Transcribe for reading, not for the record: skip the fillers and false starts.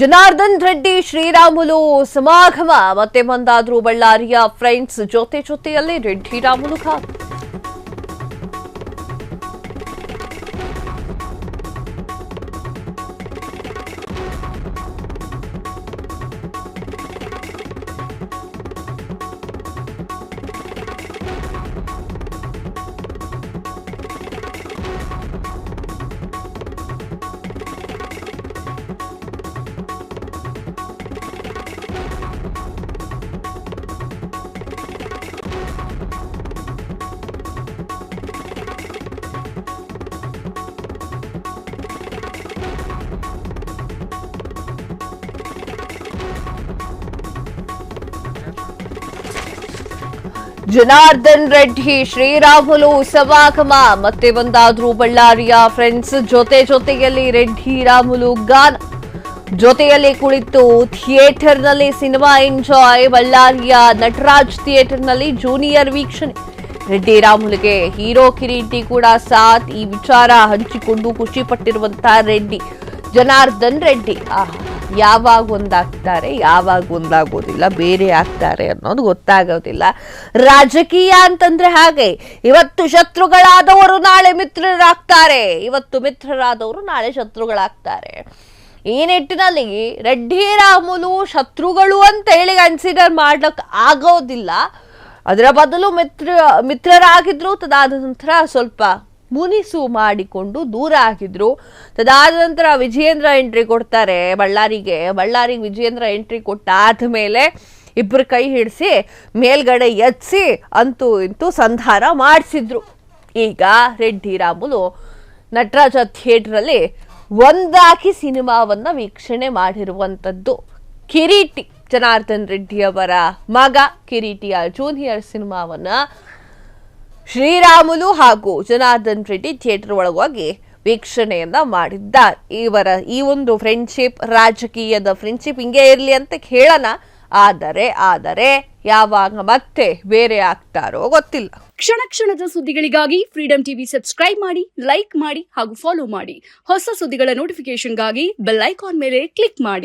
ಜನಾರ್ದನ್ ರೆಡ್ಡಿ ಶ್ರೀರಾಮುಲು ಸಮಾಗಮ ಮತ್ತೆ ಮುಂದಾದ್ರು ಬಳ್ಳಾರಿಯ ಫ್ರೆಂಡ್ಸ್ ಜೊತೆಯಲ್ಲಿ ರೆಡ್ಡಿ ರಾಮುಲು ಖಾನ್. ಜನಾರ್ದನ್ ರೆಡ್ಡಿ ಶ್ರೀರಾಮುಲು ಸಮಾಗಮ ಮತ್ತೆ ಒಂದಾದ್ರು ಬಳ್ಳಾರಿಯ ಫ್ರೆಂಡ್ಸ್ ಜೊತೆಯಲ್ಲಿ ರೆಡ್ಡಿ ರಾಮುಲು ಗಾನ ಜೊತೆಯಲ್ಲಿ ಕುಳಿತು ಥಿಯೇಟರ್ನಲ್ಲಿ ಸಿನಿಮಾ ಎಂಜಾಯ್. ಬಳ್ಳಾರಿಯ ನಟರಾಜ್ ಥಿಯೇಟರ್ನಲ್ಲಿ ಜೂನಿಯರ್ ವೀಕ್ಷಣೆ. ರೆಡ್ಡಿ ರಾಮುಲುಗೆ ಹೀರೋ ಕಿರೀಟಿ ಕೂಡ ಸಾಥ್. ಈ ವಿಚಾರ ಹಂಚಿಕೊಂಡು ಖುಷಿ ಪಟ್ಟಿರುವಂತಹ ರೆಡ್ಡಿ ಜನಾರ್ದನ್ ರೆಡ್ಡಿ ಯಾವಾಗ ಒಂದಾಗ್ತಾರೆ, ಯಾವಾಗ ಒಂದಾಗೋದಿಲ್ಲ, ಬೇರೆ ಆಗ್ತಾರೆ ಅನ್ನೋದು ಗೊತ್ತಾಗೋದಿಲ್ಲ. ರಾಜಕೀಯ ಅಂತಂದ್ರೆ ಹಾಗೆ, ಇವತ್ತು ಶತ್ರುಗಳಾದವರು ನಾಳೆ ಮಿತ್ರರಾಗ್ತಾರೆ, ಇವತ್ತು ಮಿತ್ರರಾದವರು ನಾಳೆ ಶತ್ರುಗಳಾಗ್ತಾರೆ. ಈ ನಿಟ್ಟಿನಲ್ಲಿ ರೆಡ್ಡಿ ರಾಮುಲು ಶತ್ರುಗಳು ಅಂತ ಹೇಳಿ ಕನ್ಸಿಡರ್ ಮಾಡ್ಲಕ್ ಆಗೋದಿಲ್ಲ. ಅದರ ಬದಲು ಮಿತ್ರರಾಗಿದ್ರು, ತದಾದ ನಂತರ ಸ್ವಲ್ಪ ಮುನಿಸು ಮಾಡಿಕೊಂಡು ದೂರ ಆಗಿದ್ರು. ತದಾದ ನಂತರ ವಿಜಯೇಂದ್ರ ಎಂಟ್ರಿ ಕೊಡ್ತಾರೆ ಬಳ್ಳಾರಿಗೆ ವಿಜಯೇಂದ್ರ ಎಂಟ್ರಿ ಕೊಟ್ಟಾದ ಮೇಲೆ ಇಬ್ಬರು ಕೈ ಹಿಡಿಸಿ ಮೇಲ್ಗಡೆ ಎತ್ಸಿ ಅಂತೂ ಇಂತೂ ಸಂಧಾನ ಮಾಡಿಸಿದ್ರು. ಈಗ ರೆಡ್ಡಿ ರಾಮುಲು ನಟರಾಜ ಥಿಯೇಟರಲ್ಲಿ ಒಂದಾಗಿ ಸಿನಿಮಾವನ್ನ ವೀಕ್ಷಣೆ ಮಾಡಿರುವಂಥದ್ದು. ಕಿರೀಟಿ ಜನಾರ್ದನ್ ರೆಡ್ಡಿಯವರ ಮಗ ಕಿರೀಟಿಯ ಜೂನಿಯರ್ ಸಿನಿಮಾವನ್ನ ಶ್ರೀರಾಮುಲು ಹಾಗೂ ಜನಾರ್ದನ್ ರೆಡ್ಡಿ ಥಿಯೇಟರ್ ಒಳಗೋಗಿ ವೀಕ್ಷಣೆಯನ್ನ ಮಾಡಿದ್ದಾರೆ. ಈ ಒಂದು ಫ್ರೆಂಡ್ಶಿಪ್, ರಾಜಕೀಯದ ಫ್ರೆಂಡ್ಶಿಪ್ ಹಿಂಗೆ ಇರಲಿ ಅಂತ ಹೇಳೋಣ. ಆದರೆ ಯಾವಾಗ ಮತ್ತೆ ಬೇರೆ ಆಗ್ತಾರೋ ಗೊತ್ತಿಲ್ಲ. ಕ್ಷಣ ಕ್ಷಣದ ಸುದ್ದಿಗಳಿಗಾಗಿ ಫ್ರೀಡಂ ಟಿವಿ ಸಬ್ಸ್ಕ್ರೈಬ್ ಮಾಡಿ, ಲೈಕ್ ಮಾಡಿ ಹಾಗೂ ಫಾಲೋ ಮಾಡಿ. ಹೊಸ ಸುದ್ದಿಗಳ ನೋಟಿಫಿಕೇಶನ್ಗಾಗಿ ಬೆಲ್ ಐಕಾನ್ ಮೇಲೆ ಕ್ಲಿಕ್ ಮಾಡಿ.